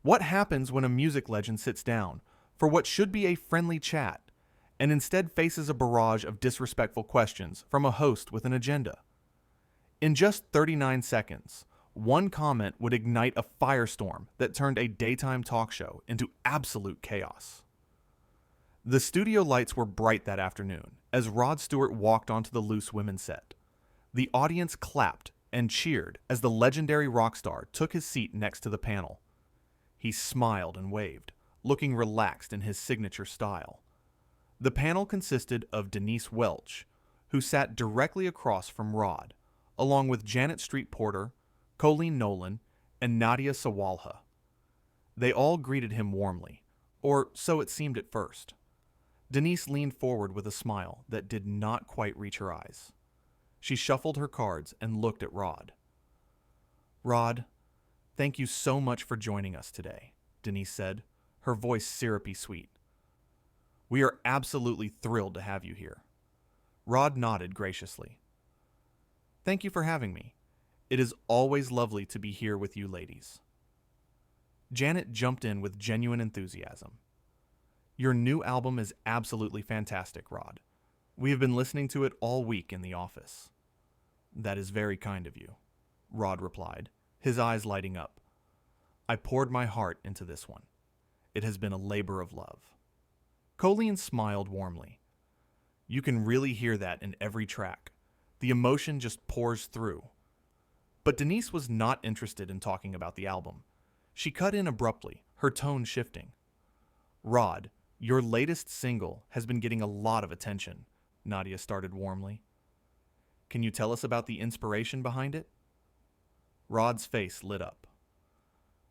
What happens when a music legend sits down for what should be a friendly chat and instead faces a barrage of disrespectful questions from a host with an agenda? In just 39 seconds, one comment would ignite a firestorm that turned a daytime talk show into absolute chaos. The studio lights were bright that afternoon as Rod Stewart walked onto the Loose Women set. The audience clapped and cheered as the legendary rock star took his seat next to the panel. He smiled and waved, looking relaxed in his signature style. The panel consisted of Denise Welch, who sat directly across from Rod, along with Janet Street Porter, Colleen Nolan, and Nadia Sawalha. They all greeted him warmly, or so it seemed at first. Denise leaned forward with a smile that did not quite reach her eyes. She shuffled her cards and looked at Rod. "Rod, thank you so much for joining us today," Denise said, her voice syrupy sweet. "We are absolutely thrilled to have you here." Rod nodded graciously. "Thank you for having me. It is always lovely to be here with you ladies." Janet jumped in with genuine enthusiasm. "Your new album is absolutely fantastic, Rod. We have been listening to it all week in the office." "That is very kind of you," Rod replied, his eyes lighting up. "I poured my heart into this one. It has been a labor of love." Colleen smiled warmly. "You can really hear that in every track. The emotion just pours through." But Denise was not interested in talking about the album. She cut in abruptly, her tone shifting. "Rod, your latest single has been getting a lot of attention," Nadia started warmly. "Can you tell us about the inspiration behind it?" Rod's face lit up.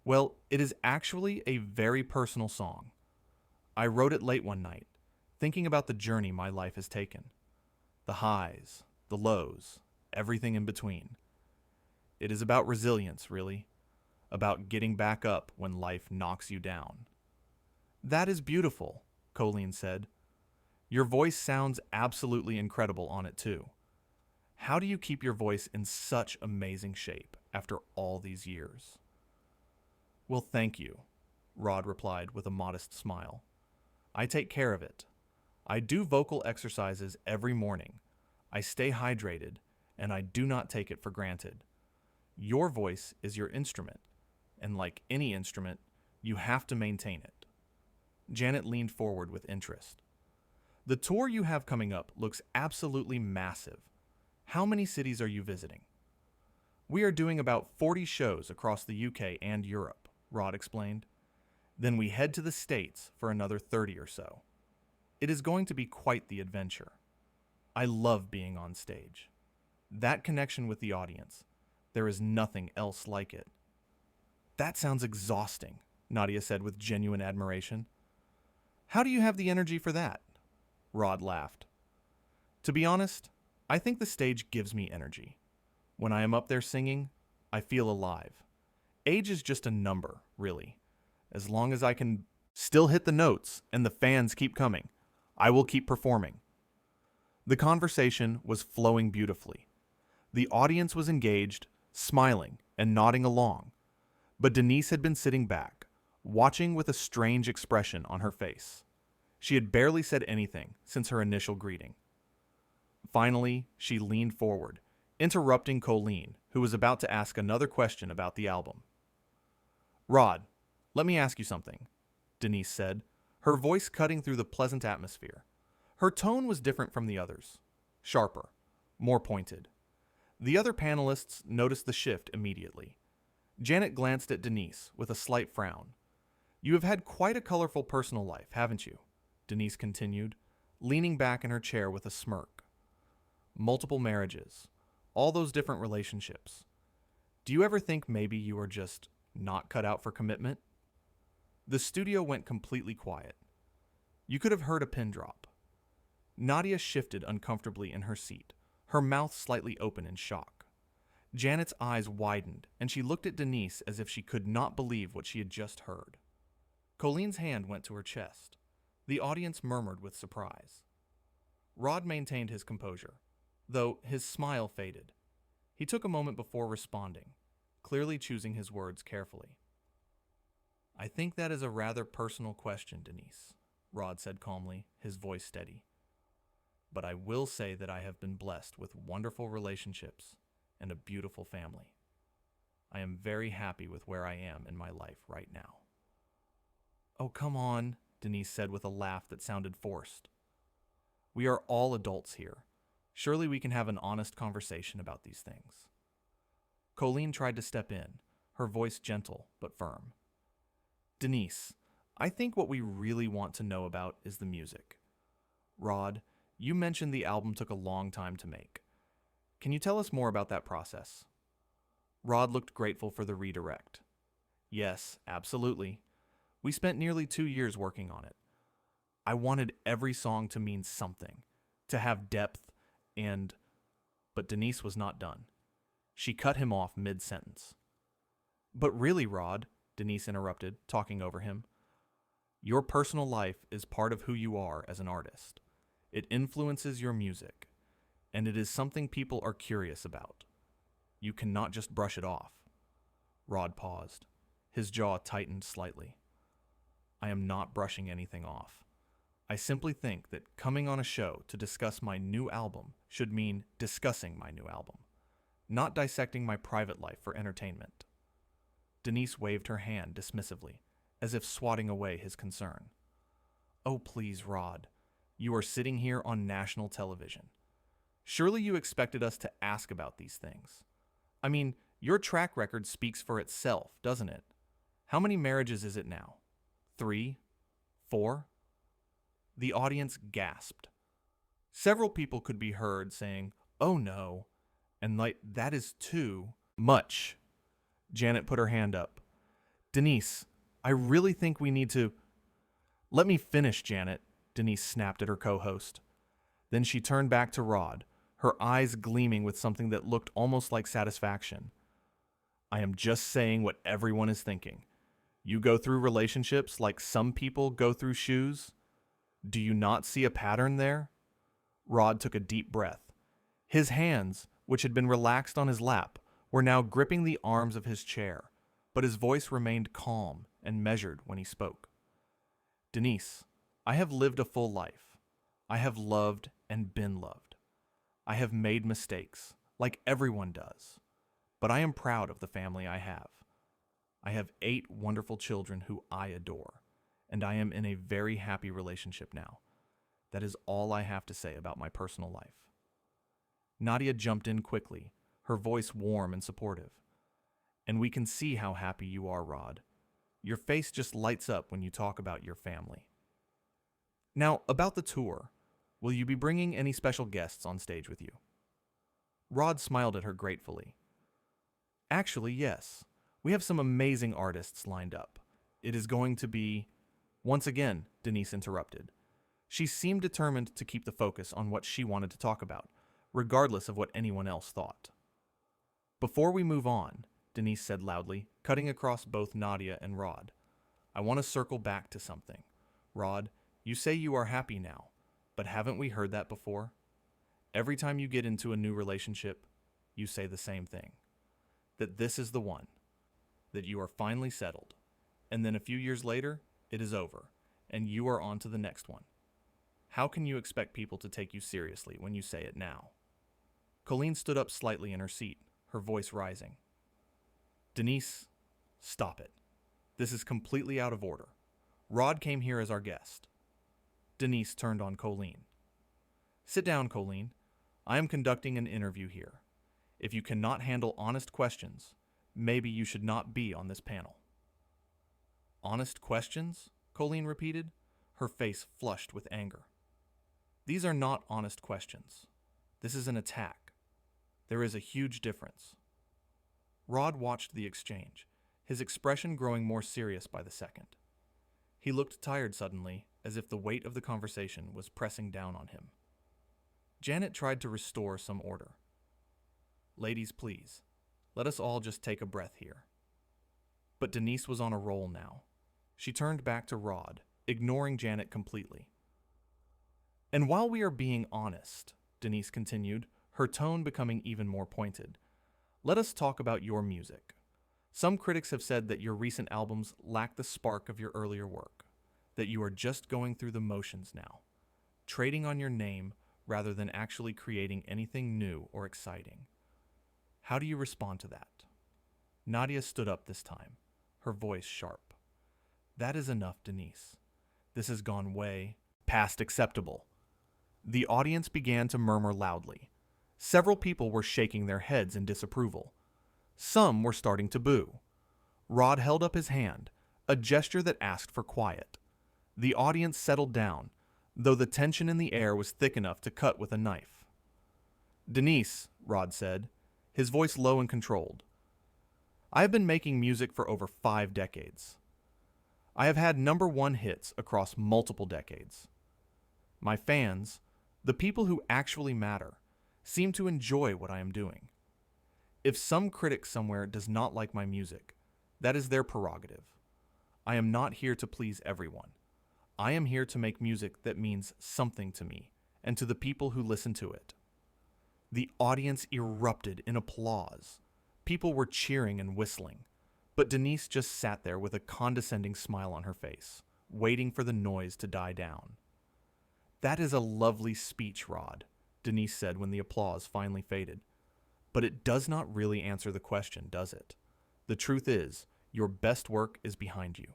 "Well, it is actually a very personal song. I wrote it late one night, thinking about the journey my life has taken. The highs, the lows, everything in between. It is about resilience, really. About getting back up when life knocks you down." "That is beautiful," Colleen said. "Your voice sounds absolutely incredible on it too. How do you keep your voice in such amazing shape after all these years?" "Well, thank you," Rod replied with a modest smile. "I take care of it. I do vocal exercises every morning. I stay hydrated, and I do not take it for granted. Your voice is your instrument, and like any instrument, you have to maintain it." Janet leaned forward with interest. "The tour you have coming up looks absolutely massive. How many cities are you visiting?" "We are doing about 40 shows across the UK and Europe," Rod explained. "Then we head to the States for another 30 or so. It is going to be quite the adventure. I love being on stage. That connection with the audience, there is nothing else like it." "That sounds exhausting," Nadia said with genuine admiration. "How do you have the energy for that?" Rod laughed. "To be honest, I think the stage gives me energy. When I am up there singing, I feel alive. Age is just a number, really. As long as I can still hit the notes and the fans keep coming, I will keep performing." The conversation was flowing beautifully. The audience was engaged, smiling and nodding along, but Denise had been sitting back, watching with a strange expression on her face. She had barely said anything since her initial greeting. Finally, she leaned forward, interrupting Colleen, who was about to ask another question about the album. "Rod, let me ask you something," Denise said, her voice cutting through the pleasant atmosphere. Her tone was different from the others, sharper, more pointed. The other panelists noticed the shift immediately. Janet glanced at Denise with a slight frown. "You have had quite a colorful personal life, haven't you?" Denise continued, leaning back in her chair with a smirk. "Multiple marriages, all those different relationships. Do you ever think maybe you are just not cut out for commitment?" The studio went completely quiet. You could have heard a pin drop. Nadia shifted uncomfortably in her seat, her mouth slightly open in shock. Janet's eyes widened, and she looked at Denise as if she could not believe what she had just heard. Colleen's hand went to her chest. The audience murmured with surprise. Rod maintained his composure, though his smile faded. He took a moment before responding, clearly choosing his words carefully. I think that is a rather personal question, Denise, Rod said calmly, his voice steady. But I will say that I have been blessed with wonderful relationships and a beautiful family. I am very happy with where I am in my life right now. Oh, come on, Denise said with a laugh that sounded forced. We are all adults here. Surely we can have an honest conversation about these things. Colleen tried to step in, her voice gentle but firm. Denise, I think what we really want to know about is the music. Rod, you mentioned the album took a long time to make. Can you tell us more about that process? Rod looked grateful for the redirect. Yes, absolutely. We spent nearly 2 years working on it. I wanted every song to mean something, to have depth, But Denise was not done. She cut him off mid-sentence. But really, Rod, Denise interrupted, talking over him, your personal life is part of who you are as an artist. It influences your music, and it is something people are curious about. You cannot just brush it off. Rod paused. His jaw tightened slightly. I am not brushing anything off. I simply think that coming on a show to discuss my new album should mean discussing my new album, not dissecting my private life for entertainment. Denise waved her hand dismissively, as if swatting away his concern. Oh, please, Rod. You are sitting here on national television. Surely you expected us to ask about these things. I mean, your track record speaks for itself, doesn't it? How many marriages is it now? 3? 4? The audience gasped. Several people could be heard saying, "Oh no," and that is too much. Janet put her hand up. Denise, I really think we need to... Let me finish, Janet, Denise snapped at her co-host. Then she turned back to Rod, her eyes gleaming with something that looked almost like satisfaction. I am just saying what everyone is thinking. You go through relationships like some people go through shoes. Do you not see a pattern there? Rod took a deep breath. His hands, which had been relaxed on his lap, were now gripping the arms of his chair, but his voice remained calm and measured when he spoke. Denise, I have lived a full life. I have loved and been loved. I have made mistakes, like everyone does, but I am proud of the family I have. I have 8 wonderful children who I adore, and I am in a very happy relationship now. That is all I have to say about my personal life. Nadia jumped in quickly, her voice warm and supportive. And we can see how happy you are, Rod. Your face just lights up when you talk about your family. Now, about the tour. Will you be bringing any special guests on stage with you? Rod smiled at her gratefully. Actually, yes. We have some amazing artists lined up. It is going to be... Once again, Denise interrupted. She seemed determined to keep the focus on what she wanted to talk about, regardless of what anyone else thought. Before we move on, Denise said loudly, cutting across both Nadia and Rod, I want to circle back to something. Rod, you say you are happy now, but haven't we heard that before? Every time you get into a new relationship, you say the same thing. That this is the one. That you are finally settled. And then a few years later, it is over, and you are on to the next one. How can you expect people to take you seriously when you say it now? Colleen stood up slightly in her seat, her voice rising. Denise, stop it. This is completely out of order. Rod came here as our guest. Denise turned on Colleen. Sit down, Colleen. I am conducting an interview here. If you cannot handle honest questions, maybe you should not be on this panel. Honest questions? Colleen repeated, her face flushed with anger. These are not honest questions. This is an attack. There is a huge difference. Rod watched the exchange, his expression growing more serious by the second. He looked tired suddenly, as if the weight of the conversation was pressing down on him. Janet tried to restore some order. Ladies, please, let us all just take a breath here. But Denise was on a roll now. She turned back to Rod, ignoring Janet completely. And while we are being honest, Denise continued, her tone becoming even more pointed, let us talk about your music. Some critics have said that your recent albums lack the spark of your earlier work, that you are just going through the motions now, trading on your name rather than actually creating anything new or exciting. How do you respond to that? Nadia stood up this time, her voice sharp. That is enough, Denise. This has gone way past acceptable. The audience began to murmur loudly. Several people were shaking their heads in disapproval. Some were starting to boo. Rod held up his hand, a gesture that asked for quiet. The audience settled down, though the tension in the air was thick enough to cut with a knife. Denise, Rod said, his voice low and controlled. I have been making music for over 5 decades. I have had #1 hits across multiple decades. My fans, the people who actually matter, seem to enjoy what I am doing. If some critic somewhere does not like my music, that is their prerogative. I am not here to please everyone. I am here to make music that means something to me and to the people who listen to it. The audience erupted in applause. People were cheering and whistling, but Denise just sat there with a condescending smile on her face, waiting for the noise to die down. That is a lovely speech, Rod, Denise said when the applause finally faded. But it does not really answer the question, does it? The truth is, your best work is behind you.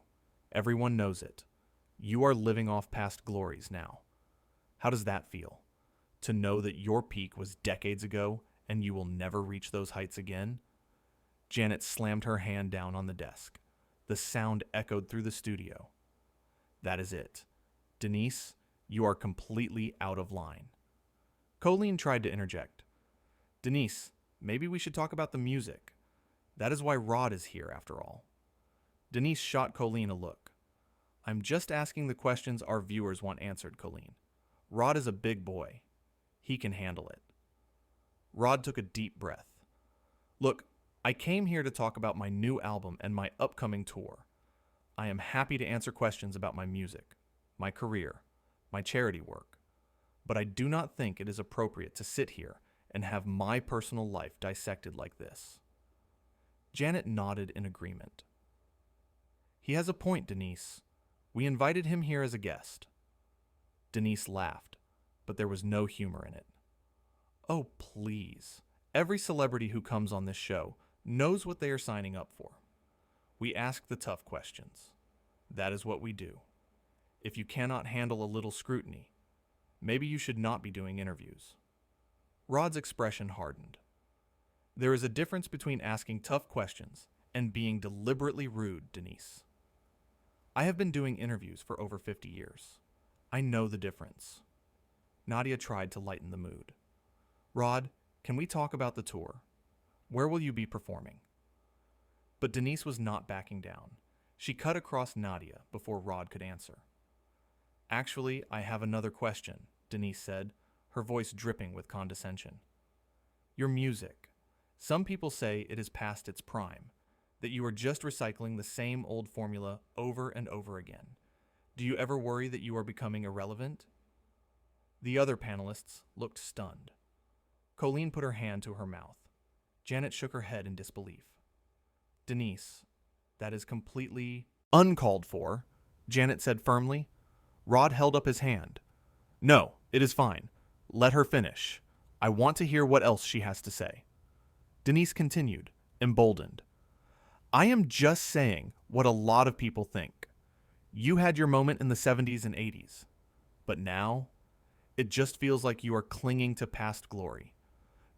Everyone knows it. You are living off past glories now. How does that feel? To know that your peak was decades ago and you will never reach those heights again? Janet slammed her hand down on the desk. The sound echoed through the studio. That is it. Denise, you are completely out of line. Colleen tried to interject. Denise, maybe we should talk about the music. That is why Rod is here, after all. Denise shot Colleen a look. I'm just asking the questions our viewers want answered, Colleen. Rod is a big boy. He can handle it. Rod took a deep breath. Look, I came here to talk about my new album and my upcoming tour. I am happy to answer questions about my music, my career, my charity work. But I do not think it is appropriate to sit here and have my personal life dissected like this. Janet nodded in agreement. He has a point, Denise. We invited him here as a guest. Denise laughed, but there was no humor in it. Oh, please. Every celebrity who comes on this show knows what they are signing up for. We ask the tough questions. That is what we do. If you cannot handle a little scrutiny, maybe you should not be doing interviews. Rod's expression hardened. There is a difference between asking tough questions and being deliberately rude, Denise. I have been doing interviews for over 50 years. I know the difference. Nadia tried to lighten the mood. Rod, can we talk about the tour? Where will you be performing? But Denise was not backing down. She cut across Nadia before Rod could answer. Actually, I have another question, Denise said, her voice dripping with condescension. Your music. Some people say it is past its prime, that you are just recycling the same old formula over and over again. Do you ever worry that you are becoming irrelevant? The other panelists looked stunned. Colleen put her hand to her mouth. Janet shook her head in disbelief. Denise, that is completely uncalled for, Janet said firmly. Rod held up his hand. No, it is fine. Let her finish. I want to hear what else she has to say. Denise continued, emboldened. I am just saying what a lot of people think. You had your moment in the 70s and 80s. But now, it just feels like you are clinging to past glory.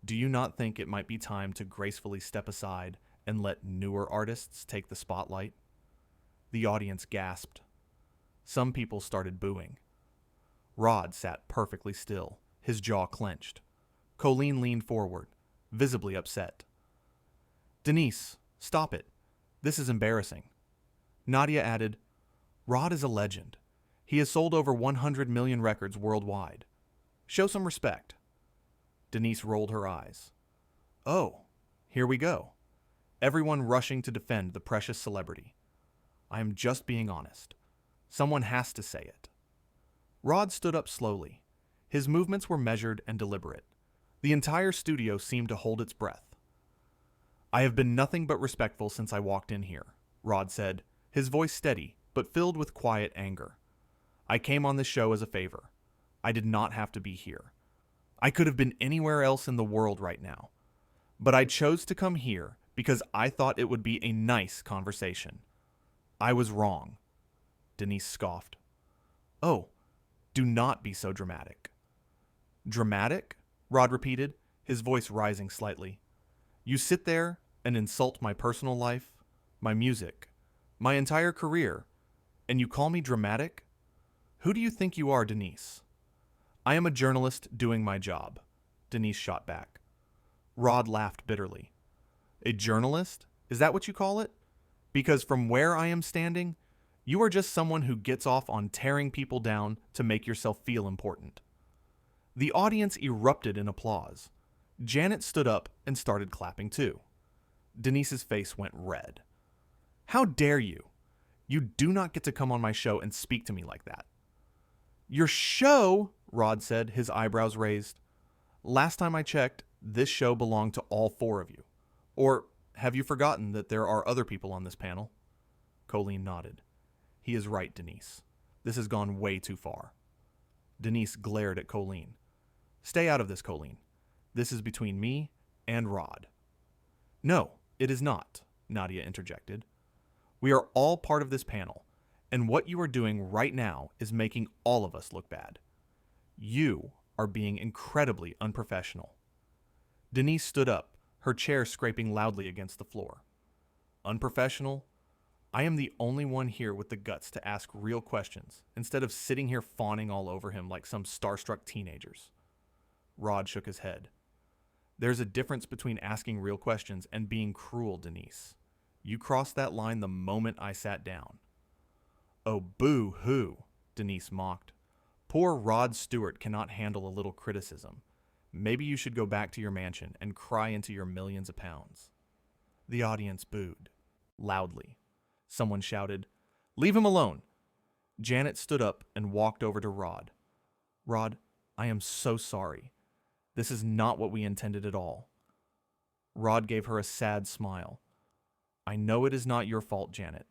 Do you not think it might be time to gracefully step aside and let newer artists take the spotlight? The audience gasped. Some people started booing. Rod sat perfectly still, his jaw clenched. Colleen leaned forward, visibly upset. Denise, stop it. This is embarrassing. Nadia added, Rod is a legend. He has sold over 100 million records worldwide. Show some respect. Denise rolled her eyes. Oh, here we go. Everyone rushing to defend the precious celebrity. I am just being honest. Someone has to say it. Rod stood up slowly. His movements were measured and deliberate. The entire studio seemed to hold its breath. I have been nothing but respectful since I walked in here, Rod said, his voice steady, but filled with quiet anger. I came on this show as a favor. I did not have to be here. I could have been anywhere else in the world right now. But I chose to come here because I thought it would be a nice conversation. I was wrong. Denise scoffed. Oh, do not be so dramatic. Dramatic? Rod repeated, his voice rising slightly. You sit there and insult my personal life, my music, my entire career, and you call me dramatic? Who do you think you are, Denise? I am a journalist doing my job, Denise shot back. Rod laughed bitterly. A journalist? Is that what you call it? Because from where I am standing, you are just someone who gets off on tearing people down to make yourself feel important. The audience erupted in applause. Janet stood up and started clapping too. Denise's face went red. How dare you? You do not get to come on my show and speak to me like that. Your show? Rod said, his eyebrows raised. Last time I checked, this show belonged to all four of you. Or have you forgotten that there are other people on this panel? Colleen nodded. He is right, Denise. This has gone way too far. Denise glared at Colleen. Stay out of this, Colleen. This is between me and Rod. No, it is not, Nadia interjected. We are all part of this panel, and what you are doing right now is making all of us look bad. You are being incredibly unprofessional. Denise stood up, her chair scraping loudly against the floor. Unprofessional? I am the only one here with the guts to ask real questions, instead of sitting here fawning all over him like some starstruck teenagers. Rod shook his head. There's a difference between asking real questions and being cruel, Denise. You crossed that line the moment I sat down. Oh, boo-hoo, Denise mocked. Poor Rod Stewart cannot handle a little criticism. Maybe you should go back to your mansion and cry into your millions of pounds. The audience booed. Loudly. Someone shouted, Leave him alone! Janet stood up and walked over to Rod. Rod, I am so sorry. This is not what we intended at all. Rod gave her a sad smile. I know it is not your fault, Janet.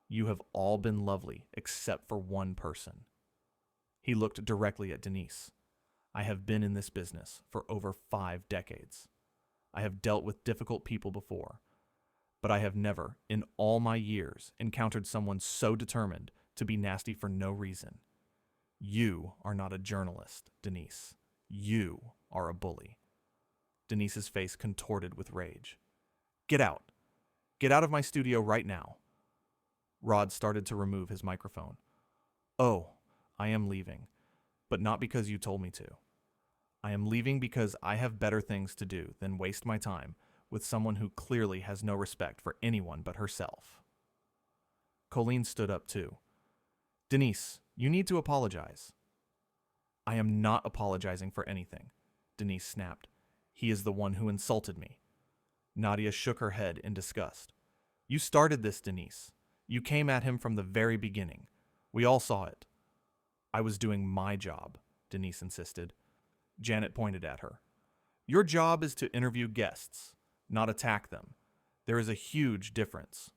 You have all been lovely, except for one person. He looked directly at Denise. I have been in this business for over 5 decades. I have dealt with difficult people before, but I have never, in all my years, encountered someone so determined to be nasty for no reason. You are not a journalist, Denise. You are a bully. Denise's face contorted with rage. Get out. Get out of my studio right now. Rod started to remove his microphone. Oh, I am leaving, but not because you told me to. I am leaving because I have better things to do than waste my time with someone who clearly has no respect for anyone but herself. Colleen stood up too. Denise, you need to apologize. I am not apologizing for anything, Denise snapped. He is the one who insulted me. Nadia shook her head in disgust. You started this, Denise. You came at him from the very beginning. We all saw it. I was doing my job, Denise insisted. Janet pointed at her. Your job is to interview guests, not attack them. There is a huge difference.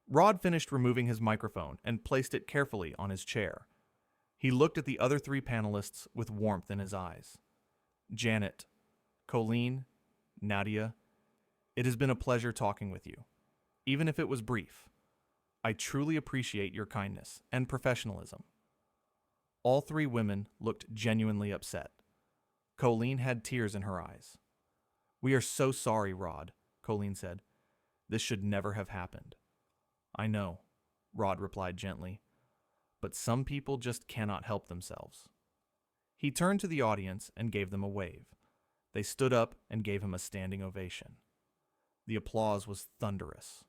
Rod finished removing his microphone and placed it carefully on his chair. He looked at the other 3 panelists with warmth in his eyes. Janet, Colleen, Nadia, it has been a pleasure talking with you, even if it was brief. I truly appreciate your kindness and professionalism. All 3 women looked genuinely upset. Colleen had tears in her eyes. We are so sorry, Rod, Colleen said. This should never have happened. I know, Rod replied gently, but some people just cannot help themselves. He turned to the audience and gave them a wave. They stood up and gave him a standing ovation. The applause was thunderous.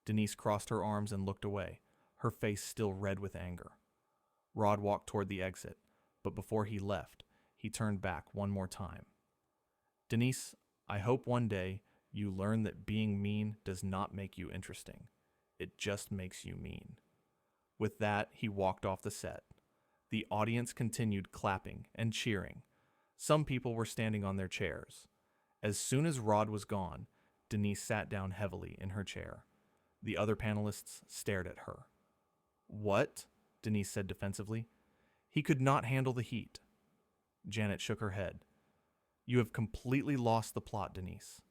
Denise crossed her arms and looked away, her face still red with anger. Rod walked toward the exit, but before he left, he turned back one more time. Denise, I hope one day you learn that being mean does not make you interesting. It just makes you mean. With that, he walked off the set. The audience continued clapping and cheering. Some people were standing on their chairs. As soon as Rod was gone, Denise sat down heavily in her chair. The other panelists stared at her. "What?" Denise said defensively. "He could not handle the heat." Janet shook her head. "You have completely lost the plot, Denise.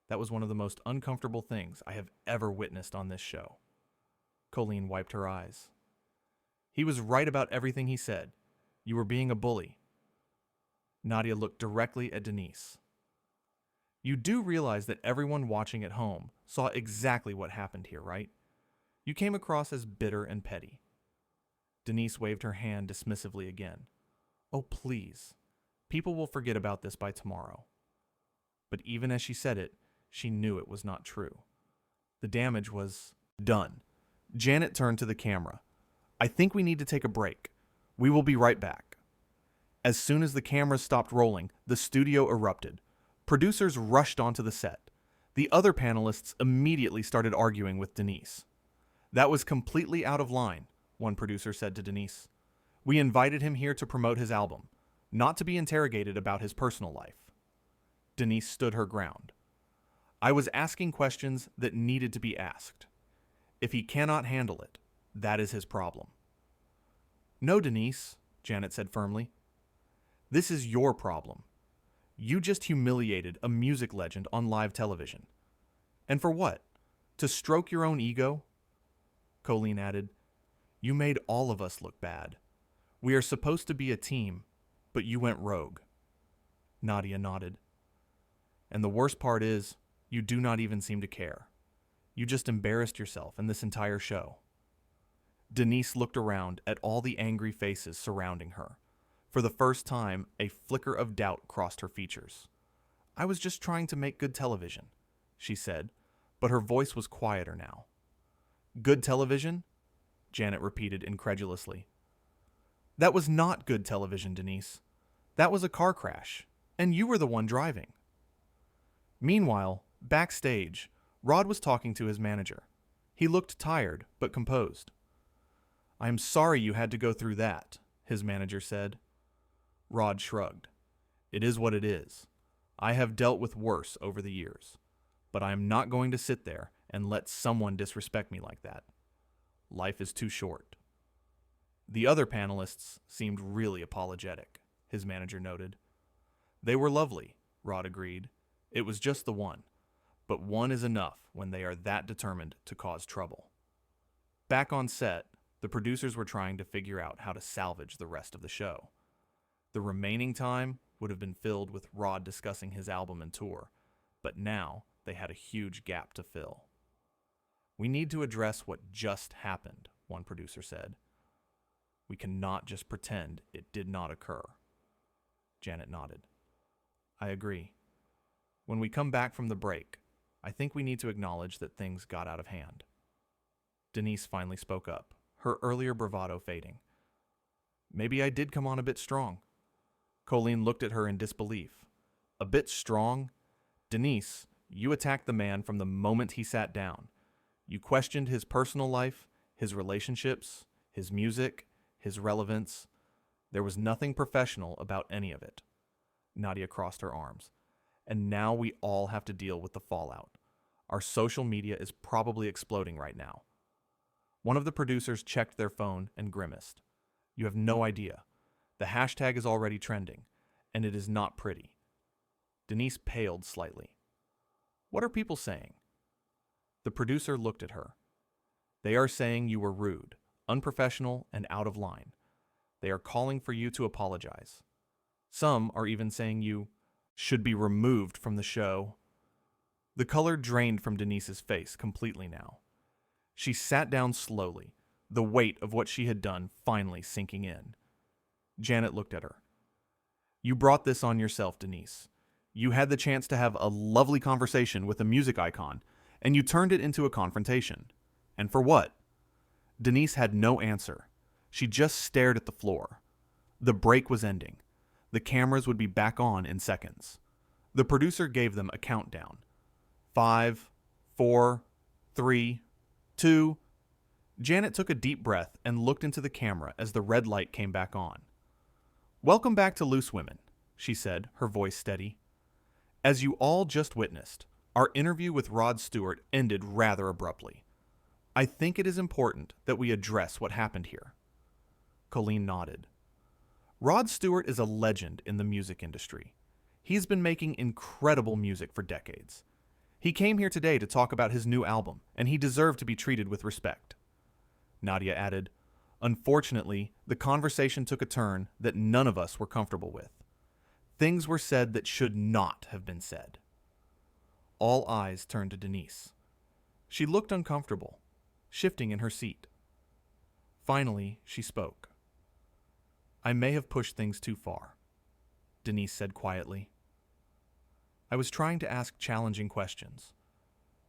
That was one of the most uncomfortable things I have ever witnessed on this show." Colleen wiped her eyes. "He was right about everything he said. You were being a bully." Nadia looked directly at Denise. "You do realize that everyone watching at home saw exactly what happened here, right? You came across as bitter and petty." Denise waved her hand dismissively again. "Oh, please. People will forget about this by tomorrow." But even as she said it, she knew it was not true. The damage was done. Janet turned to the camera. "I think we need to take a break. We will be right back." As soon as the cameras stopped rolling, the studio erupted. Producers rushed onto the set. The other panelists immediately started arguing with Denise. "That was completely out of line," one producer said to Denise. "We invited him here to promote his album, not to be interrogated about his personal life." Denise stood her ground. "I was asking questions that needed to be asked. If he cannot handle it, that is his problem." "No, Denise," Janet said firmly. "This is your problem. You just humiliated a music legend on live television. And for what? To stroke your own ego?" Colleen added, "You made all of us look bad. We are supposed to be a team, but you went rogue." Nadia nodded. "And the worst part is, you do not even seem to care. You just embarrassed yourself in this entire show." Denise looked around at all the angry faces surrounding her. For the first time, a flicker of doubt crossed her features. "I was just trying to make good television," she said, but her voice was quieter now. "Good television?" Janet repeated incredulously. "That was not good television, Denise. That was a car crash, and you were the one driving." Meanwhile, backstage, Rod was talking to his manager. He looked tired, but composed. "I am sorry you had to go through that," his manager said. Rod shrugged. "It is what it is. I have dealt with worse over the years, but I am not going to sit there and let someone disrespect me like that. Life is too short." The other panelists seemed really apologetic, his manager noted. "They were lovely," Rod agreed. "It was just the one. But one is enough when they are that determined to cause trouble." Back on set, the producers were trying to figure out how to salvage the rest of the show. The remaining time would have been filled with Rod discussing his album and tour, but now they had a huge gap to fill. "We need to address what just happened," one producer said. "We cannot just pretend it did not occur." Janet nodded. "I agree. When we come back from the break, I think we need to acknowledge that things got out of hand." Denise finally spoke up, her earlier bravado fading. "Maybe I did come on a bit strong." Colleen looked at her in disbelief. "A bit strong? Denise, you attacked the man from the moment he sat down. You questioned his personal life, his relationships, his music, his relevance. There was nothing professional about any of it." Nadia crossed her arms. "And now we all have to deal with the fallout. Our social media is probably exploding right now." One of the producers checked their phone and grimaced. "You have no idea. The hashtag is already trending, and it is not pretty." Denise paled slightly. "What are people saying?" The producer looked at her. "They are saying you were rude, unprofessional, and out of line. They are calling for you to apologize. Some are even saying you should be removed from the show." The color drained from Denise's face completely now. She sat down slowly, the weight of what she had done finally sinking in. Janet looked at her. "You brought this on yourself, Denise. You had the chance to have a lovely conversation with a music icon, and you turned it into a confrontation. And for what?" Denise had no answer. She just stared at the floor. The break was ending. The cameras would be back on in seconds. The producer gave them a countdown. 5, 4, 3, 2. Janet took a deep breath and looked into the camera as the red light came back on. "Welcome back to Loose Women," she said, her voice steady. "As you all just witnessed, Our interview with Rod Stewart ended rather abruptly. I think it is important that we address what happened here. Colleen nodded. Rod Stewart is a legend in the music industry. He's been making incredible music for decades. He came here today to talk about his new album, and he deserved to be treated with respect. Nadia added, Unfortunately, the conversation took a turn that none of us were comfortable with. Things were said that should not have been said. All eyes turned to Denise. She looked uncomfortable, shifting in her seat. Finally, she spoke. I may have pushed things too far, Denise said quietly. I was trying to ask challenging questions,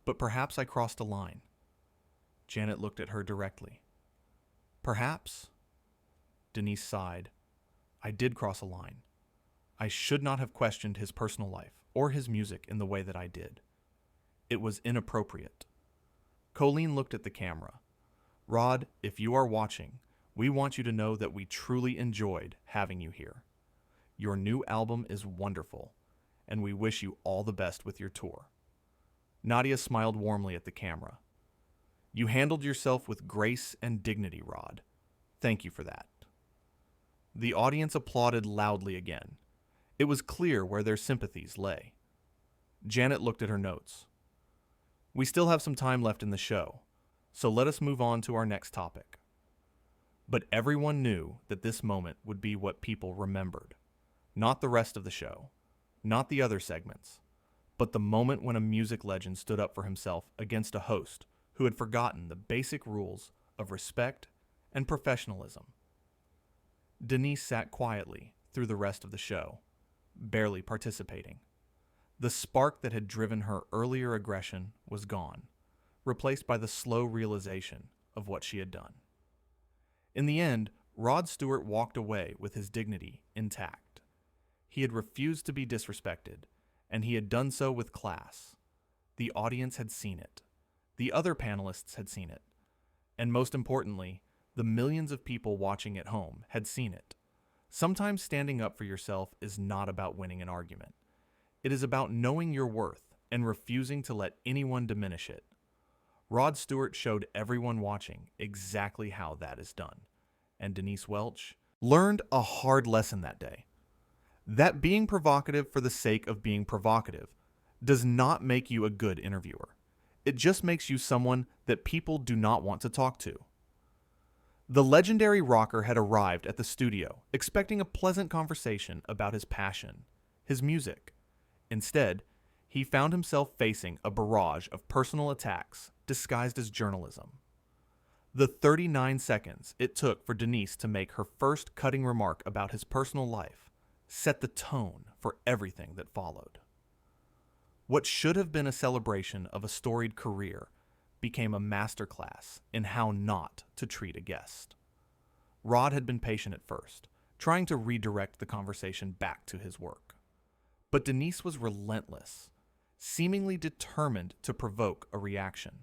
but perhaps I crossed a line. Janet looked at her directly. Perhaps, Denise sighed, I did cross a line. I should not have questioned his personal life or his music in the way that I did. It was inappropriate. Colleen looked at the camera. Rod, if you are watching, we want you to know that we truly enjoyed having you here. Your new album is wonderful, and we wish you all the best with your tour. Nadia smiled warmly at the camera. You handled yourself with grace and dignity, Rod. Thank you for that. The audience applauded loudly again. It was clear where their sympathies lay. Janet looked at her notes. We still have some time left in the show, so let us move on to our next topic. But everyone knew that this moment would be what people remembered. Not the rest of the show, not the other segments, but the moment when a music legend stood up for himself against a host who had forgotten the basic rules of respect and professionalism. Denise sat quietly through the rest of the show, barely participating. The spark that had driven her earlier aggression was gone, replaced by the slow realization of what she had done. In the end, Rod Stewart walked away with his dignity intact. He had refused to be disrespected, and he had done so with class. The audience had seen it. The other panelists had seen it. And most importantly, the millions of people watching at home had seen it. Sometimes standing up for yourself is not about winning an argument. It is about knowing your worth and refusing to let anyone diminish it. Rod Stewart showed everyone watching exactly how that is done. And Denise Welch learned a hard lesson that day. That being provocative for the sake of being provocative does not make you a good interviewer. It just makes you someone that people do not want to talk to. The legendary rocker had arrived at the studio expecting a pleasant conversation about his passion, his music. Instead, he found himself facing a barrage of personal attacks disguised as journalism. The 39 seconds it took for Denise to make her first cutting remark about his personal life set the tone for everything that followed. What should have been a celebration of a storied career became a masterclass in how not to treat a guest. Rod had been patient at first, trying to redirect the conversation back to his work. But Denise was relentless, seemingly determined to provoke a reaction.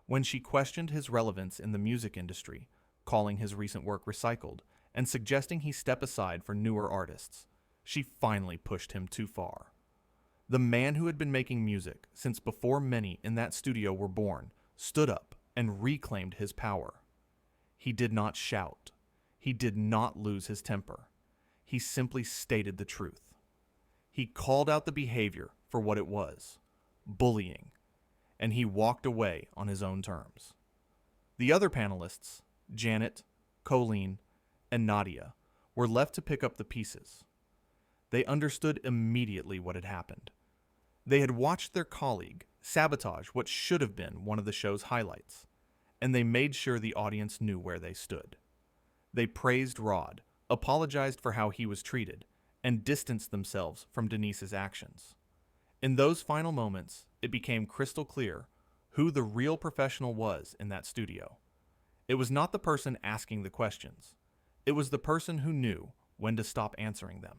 When she questioned his relevance in the music industry, calling his recent work recycled, and suggesting he step aside for newer artists, she finally pushed him too far. The man who had been making music since before many in that studio were born stood up and reclaimed his power. He did not shout. He did not lose his temper. He simply stated the truth. He called out the behavior for what it was, bullying, and he walked away on his own terms. The other panelists, Janet, Colleen, and Nadia, were left to pick up the pieces. They understood immediately what had happened. They had watched their colleague sabotage what should have been one of the show's highlights, and they made sure the audience knew where they stood. They praised Rod, apologized for how he was treated, and distanced themselves from Denise's actions. In those final moments, it became crystal clear who the real professional was in that studio. It was not the person asking the questions. It was the person who knew when to stop answering them.